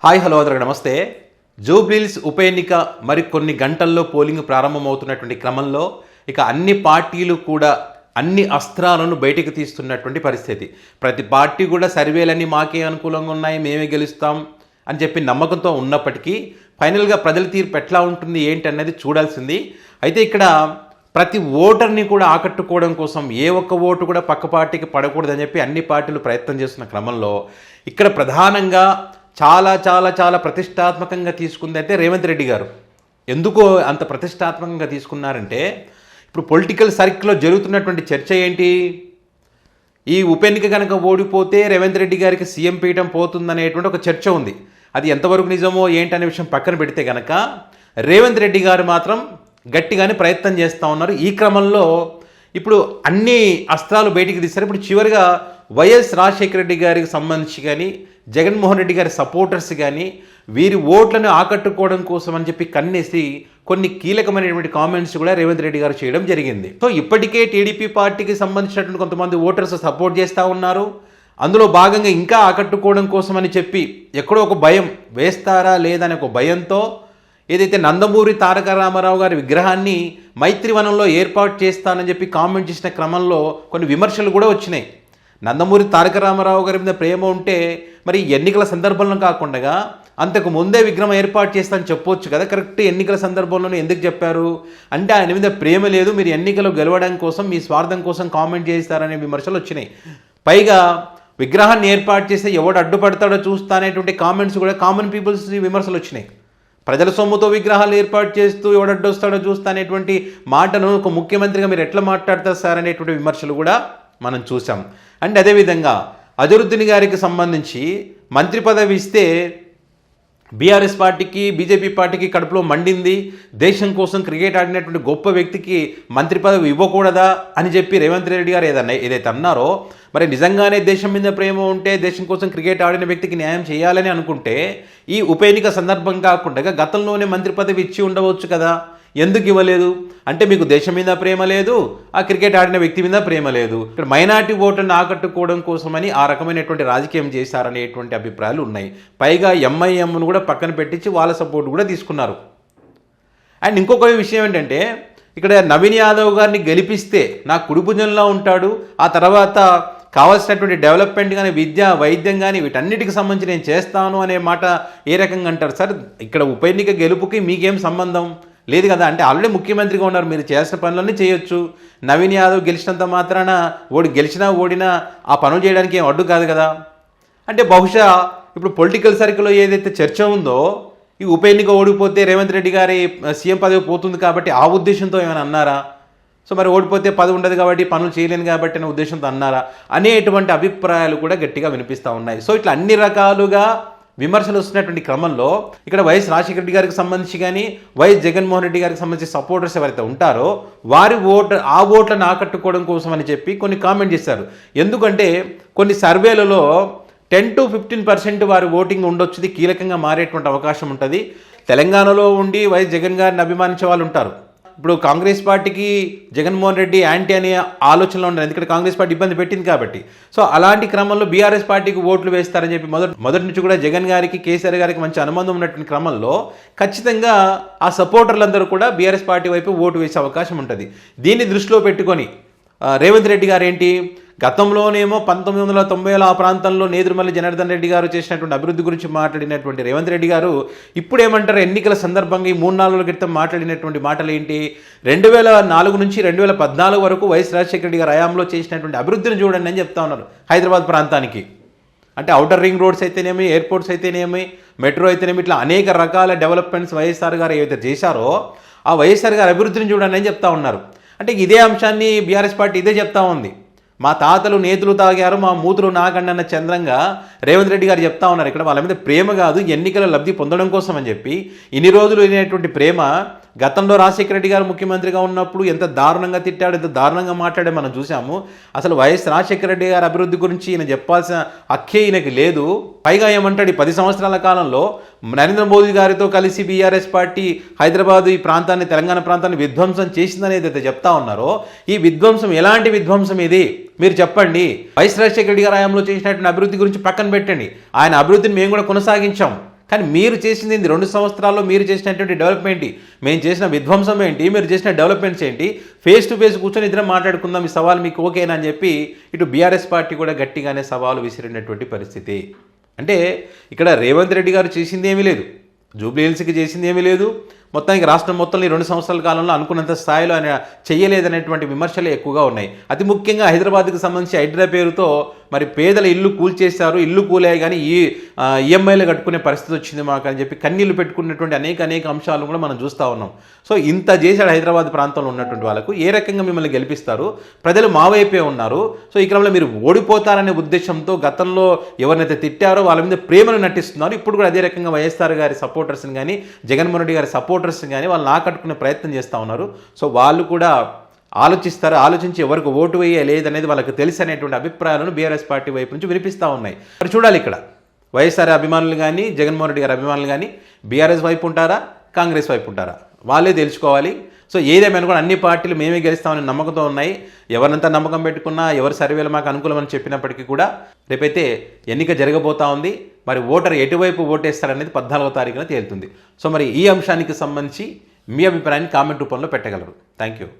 Hi hello అందరికీ నమస్తే. జూబ్లీహిల్స్ ఉప ఎన్నిక మరి కొన్ని గంటల్లో పోలింగ్ ప్రారంభమవుతున్నటువంటి క్రమంలో ఇక అన్ని పార్టీలు కూడా అన్ని అస్త్రాలను బయటికి తీస్తున్నటువంటి పరిస్థితి. ప్రతి పార్టీ కూడా సర్వేలన్నీ మాకే అనుకూలంగా ఉన్నాయి, మేమే గెలుస్తాం అని చెప్పి నమ్మకంతో ఉన్నప్పటికీ ఫైనల్గా ప్రజల తీర్పు ఎట్లా ఉంటుంది ఏంటి అన్నది చూడాల్సింది. అయితే ఇక్కడ ప్రతి ఓటర్ని కూడా ఆకట్టుకోవడం కోసం ఏ ఒక్క ఓటు కూడా పక్క పార్టీకి పడకూడదని చెప్పి అన్ని పార్టీలు ప్రయత్నం చేస్తున్న క్రమంలో ఇక్కడ ప్రధానంగా చాలా చాలా చాలా ప్రతిష్టాత్మకంగా తీసుకుంది అయితే రేవంత్ రెడ్డి గారు. ఎందుకో అంత ప్రతిష్టాత్మకంగా తీసుకున్నారంటే ఇప్పుడు పొలిటికల్ సర్కిల్లో జరుగుతున్నటువంటి చర్చ ఏంటి, ఈ ఉప ఎన్నిక కనుక ఓడిపోతే రేవంత్ రెడ్డి గారికి సీఎం పీఠం పోతుందనేటువంటి ఒక చర్చ ఉంది. అది ఎంతవరకు నిజమో ఏంటనే విషయం పక్కన పెడితే కనుక రేవంత్ రెడ్డి గారు మాత్రం గట్టిగానే ప్రయత్నం చేస్తూ ఉన్నారు. ఈ క్రమంలో ఇప్పుడు అన్ని అస్త్రాలు బయటికి తీస్తారు. ఇప్పుడు చివరిగా వైఎస్ రాజశేఖర రెడ్డి గారికి సంబంధించి కానీ జగన్మోహన్ రెడ్డి గారి సపోర్టర్స్ కానీ వీరి ఓట్లను ఆకట్టుకోవడం కోసం అని చెప్పి కన్నేసి కొన్ని కీలకమైనటువంటి కామెంట్స్ కూడా రేవంత్ రెడ్డి గారు చేయడం జరిగింది. సో ఇప్పటికే టీడీపీ పార్టీకి సంబంధించినటువంటి కొంతమంది ఓటర్స్ సపోర్ట్ చేస్తూ ఉన్నారు. అందులో భాగంగా ఇంకా ఆకట్టుకోవడం కోసం అని చెప్పి ఎక్కడో ఒక భయం వేస్తారా లేదా అనే ఒక భయంతో ఏదైతే నందమూరి తారక రామారావు గారి విగ్రహాన్ని మైత్రివనంలో ఏర్పాటు చేస్తానని చెప్పి కామెంట్ చేసిన క్రమంలో కొన్ని విమర్శలు కూడా వచ్చినాయి. నందమూరి తారక రామారావు గారి మీద ప్రేమ ఉంటే మరి ఎన్నికల సందర్భంలో కాకుండా అంతకు ముందే విగ్రహం ఏర్పాటు చేస్తానని చెప్పొచ్చు కదా. కరెక్ట్ ఎన్నికల సందర్భంలోనే ఎందుకు చెప్పారు అంటే ఆయన మీద ప్రేమ లేదు, మీరు ఎన్నికలు గెలవడం కోసం మీ స్వార్థం కోసం కామెంట్ చేస్తారనే విమర్శలు వచ్చినాయి. పైగా విగ్రహాన్ని ఏర్పాటు చేస్తే ఎవడు అడ్డుపడతాడో చూస్తా అనేటువంటి కామెంట్స్ కూడా కామన్ పీపుల్స్ విమర్శలు వచ్చినాయి. ప్రజల సొమ్ముతో విగ్రహాలు ఏర్పాటు చేస్తూ ఎవడడ్డొస్తాడో చూస్తా అనేటువంటి మాటను ఒక ముఖ్యమంత్రిగా మీరు ఎట్లా మాట్లాడతారు సార్ అనేటువంటి విమర్శలు కూడా మనం చూసాం. అండ్ అదేవిధంగా అజరుద్దీన్ గారికి సంబంధించి మంత్రి పదవి ఇస్తే బీఆర్ఎస్ పార్టీకి బీజేపీ పార్టీకి కడుపులో మండింది, దేశం కోసం క్రికెట్ ఆడినటువంటి గొప్ప వ్యక్తికి మంత్రి పదవి ఇవ్వకూడదా అని చెప్పి రేవంత్ రెడ్డి గారు ఏదైతే అన్నారో మరి నిజంగానే దేశం మీద ప్రేమ ఉంటే దేశం కోసం క్రికెట్ ఆడిన వ్యక్తికి న్యాయం చేయాలని అనుకుంటే ఈ ఉప ఎన్నిక సందర్భం కాకుండా గతంలోనే మంత్రి పదవి ఇచ్చి ఉండవచ్చు కదా, ఎందుకు ఇవ్వలేదు అంటే మీకు దేశం మీద ప్రేమ లేదు, ఆ క్రికెట్ ఆడిన వ్యక్తి మీద ప్రేమ లేదు. ఇక్కడ మైనార్టీ ఓట్లను ఆకట్టుకోవడం కోసమని ఆ రకమైనటువంటి రాజకీయం చేశారనేటువంటి అభిప్రాయాలు ఉన్నాయి. పైగా ఎంఐఎంను కూడా పక్కన పెట్టించి వాళ్ళ సపోర్ట్ కూడా తీసుకున్నారు. అండ్ ఇంకొక విషయం ఏంటంటే ఇక్కడ నవీన్ యాదవ్ గారిని గెలిపిస్తే నా కుడిభుజంలో ఉంటాడు, ఆ తర్వాత కావాల్సినటువంటి డెవలప్మెంట్ కానీ విద్య వైద్యం కానీ వీటన్నిటికి సంబంధించి నేను చేస్తాను అనే మాట ఏ రకంగా అంటారు సార్? ఇక్కడ ఉప ఎన్నిక గెలుపుకి మీకేం సంబంధం లేదు కదా. అంటే ఆల్రెడీ ముఖ్యమంత్రిగా ఉన్నారు, మీరు చేసిన పనులన్నీ చేయొచ్చు. నవీన్ యాదవ్ గెలిచినంత మాత్రాన గెలిచినా ఓడినా ఆ పనులు చేయడానికి ఏం అడ్డు కాదు కదా. అంటే బహుశా ఇప్పుడు పొలిటికల్ సర్కిల్లో ఏదైతే చర్చ ఉందో ఈ ఉప ఎన్నిక ఓడిపోతే రేవంత్ రెడ్డి గారి సీఎం పదవి పోతుంది కాబట్టి ఆ ఉద్దేశంతో ఏమైనా అన్నారా? సో మరి ఓడిపోతే పదవి ఉండదు కాబట్టి పనులు చేయలేను కాబట్టి అనే ఉద్దేశంతో అన్నారా అనేటువంటి అభిప్రాయాలు కూడా గట్టిగా వినిపిస్తూ ఉన్నాయి. సో ఇట్లా అన్ని రకాలుగా విమర్శలు వస్తున్నటువంటి క్రమంలో ఇక్కడ వైఎస్ రాజశేఖర రెడ్డి గారికి సంబంధించి కానీ వైఎస్ జగన్మోహన్ రెడ్డి గారికి సంబంధించి సపోర్టర్స్ ఎవరైతే ఉంటారో వారి ఆ ఓట్లను ఆకట్టుకోవడం కోసం అని చెప్పి కొన్ని కామెంట్ చేశారు. ఎందుకంటే కొన్ని సర్వేలలో 10 to 15% వారి ఓటింగ్ ఉండొచ్చుది కీలకంగా మారేటువంటి అవకాశం ఉంటుంది. తెలంగాణలో ఉండి వైఎస్ జగన్ గారిని అభిమానించే వాళ్ళు ఉంటారు. ఇప్పుడు కాంగ్రెస్ పార్టీకి జగన్మోహన్ రెడ్డి యాంటీ అనే ఆలోచనలో ఉన్నారు, ఎందుకంటే కాంగ్రెస్ పార్టీ ఇబ్బంది పెట్టింది కాబట్టి. సో అలాంటి క్రమంలో బీఆర్ఎస్ పార్టీకి ఓట్లు వేస్తారని చెప్పి మొదటి నుంచి కూడా జగన్ గారికి కేసీఆర్ గారికి మంచి అనుబంధం ఉన్నటువంటి క్రమంలో ఖచ్చితంగా ఆ సపోర్టర్లందరూ కూడా బీఆర్ఎస్ పార్టీ వైపు ఓటు వేసే అవకాశం ఉంటుంది. దీన్ని దృష్టిలో పెట్టుకొని రేవంత్ రెడ్డి గారు ఏంటి గతంలోనేమో 1990 ఆ ప్రాంతంలో నేదురుమల్లి జనార్దన్ రెడ్డి గారు చేసినటువంటి అభివృద్ధి గురించి మాట్లాడినటువంటి రేవంత్ రెడ్డి గారు ఇప్పుడు ఏమంటారు, ఎన్నికల సందర్భంగా ఈ 3-4 రోజుల క్రితం మాట్లాడినటువంటి మాటలు ఏంటి, 2004 నుంచి 2014 వరకు వైఎస్ రాజశేఖర రెడ్డి గారు హయాంలో చేసినటువంటి అభివృద్ధిని చూడండి అని చెప్తా ఉన్నారు. హైదరాబాద్ ప్రాంతానికి అంటే ఔటర్ రింగ్ రోడ్స్ అయితేనేమి, ఎయిర్పోర్ట్స్ అయితేనేమి, మెట్రో అయితేనేమి, ఇట్లా అనేక రకాల డెవలప్మెంట్స్ వైఎస్ఆర్ గారు ఏవైతే చేశారో ఆ వైఎస్ఆర్ గారు అభివృద్ధిని చూడండి అని చెప్తా ఉన్నారు. అంటే ఇదే అంశాన్ని బీఆర్ఎస్ పార్టీ ఇదే చెప్తా ఉంది. మా తాతలు నేతులు తాగారు, మా మూతులు నాకండి అన్న చంద్రంగా రేవంత్ రెడ్డి గారు చెప్తా ఉన్నారు. ఇక్కడ వాళ్ళ మీద ప్రేమ కాదు, ఎన్నికల లబ్ధి పొందడం కోసం అని చెప్పి ఇన్ని రోజులు లేనటువంటి ప్రేమ గతంలో రాజశేఖర రెడ్డి గారు ముఖ్యమంత్రిగా ఉన్నప్పుడు ఎంత దారుణంగా తిట్టాడు, ఎంత దారుణంగా మాట్లాడే మనం చూసాము. అసలు వైఎస్ రాజశేఖర రెడ్డి గారి అభివృద్ధి గురించి ఈయన చెప్పాల్సిన హక్కే ఈయనకి లేదు. పైగా ఏమంటాడు, ఈ 10 సంవత్సరాల కాలంలో నరేంద్ర మోదీ గారితో కలిసి బీఆర్ఎస్ పార్టీ హైదరాబాద్ ఈ ప్రాంతాన్ని తెలంగాణ ప్రాంతాన్ని విధ్వంసం చేసిందనేది అయితే చెప్తా ఉన్నారో ఈ విధ్వంసం ఎలాంటి విధ్వంసం ఇది మీరు చెప్పండి. వైఎస్ రాజశేఖర రెడ్డి గారి హయాంలో చేసినటువంటి అభివృద్ధి గురించి పక్కన పెట్టండి, ఆయన అభివృద్ధిని మేము కూడా కొనసాగించాం. కానీ మీరు చేసింది ఏంటి? 2 సంవత్సరాల్లో మీరు చేసినటువంటి డెవలప్మెంట్, మేము చేసిన విధ్వంసం ఏంటి, మీరు చేసిన డెవలప్మెంట్స్ ఏంటి, ఫేస్ టు ఫేస్ కూర్చొని ఇద్దరం మాట్లాడుకుందాం, ఈ సవాల్ మీకు ఓకేనా అని చెప్పి ఇటు బీఆర్ఎస్ పార్టీ కూడా గట్టిగానే సవాలు విసిరినటువంటి పరిస్థితి. అంటే ఇక్కడ రేవంత్ రెడ్డి గారు చేసింది ఏమీ లేదు, జూబ్లీ హిల్స్కి చేసింది ఏమీ లేదు, మొత్తానికి రాష్ట్రం మొత్తంలో 2 సంవత్సరాల కాలంలో అనుకున్నంత స్థాయిలో ఆయన చేయలేదనేటువంటి విమర్శలు ఎక్కువగా ఉన్నాయి. అతి ముఖ్యంగా హైదరాబాద్కి సంబంధించి హైడ్రా పేరుతో మరి పేదల ఇల్లు కూల్చేశారు, ఇల్లు కూలాయి కానీ ఈఎంఐలు కట్టుకునే పరిస్థితి వచ్చింది మాకు అని చెప్పి కన్నీళ్లు పెట్టుకున్నటువంటి అనేక అంశాలను కూడా మనం చూస్తూ ఉన్నాం. సో ఇంత చేశాడు హైదరాబాద్ ప్రాంతంలో ఉన్నటువంటి వాళ్ళకు. ఏ రకంగా మిమ్మల్ని గెలిపిస్తారు? ప్రజలు మా వైపే ఉన్నారు. సో ఈ క్రమంలో మీరు ఓడిపోతారనే ఉద్దేశంతో గతంలో ఎవరినైతే తిట్టారో వాళ్ళ మీద ప్రేమను నటిస్తున్నారు. ఇప్పుడు కూడా అదే రకంగా వైఎస్ఆర్ గారి సపోర్టర్స్ని కానీ జగన్మోహన్ రెడ్డి గారి సపోర్టర్స్ని కానీ వాళ్ళు ఆకట్టుకునే ప్రయత్నం చేస్తూ ఉన్నారు. సో వాళ్ళు కూడా ఆలోచిస్తారు, ఆలోచించి ఎవరికి ఓటు వేయలేదనేది వాళ్ళకి తెలుసు అనేటువంటి అభిప్రాయాలను బీఆర్ఎస్ పార్టీ వైపు నుంచి వినిపిస్తూ ఉన్నాయి. మరి చూడాలి ఇక్కడ వైఎస్ఆర్ అభిమానులు కానీ జగన్మోహన్ రెడ్డి గారి అభిమానులు కానీ బీఆర్ఎస్ వైపు ఉంటారా, కాంగ్రెస్ వైపు ఉంటారా, వాళ్ళే తెలుసుకోవాలి. సో ఏదేమైనా కూడా అన్ని పార్టీలు మేమే గెలుస్తామని నమ్మకంతో ఉన్నాయి. ఎవరినంతా నమ్మకం పెట్టుకున్నా, ఎవరి సర్వేలు మాకు అనుకూలమని చెప్పినప్పటికీ కూడా రేపైతే ఎన్నిక జరగబోతా ఉంది. మరి ఓటర్ ఎటువైపు ఓటేస్తారనేది 14వ తారీఖున తేలుతుంది. సో మరి ఈ అంశానికి సంబంధించి మీ అభిప్రాయాన్ని కామెంట్ రూపంలో పెట్టగలరు. Thank you.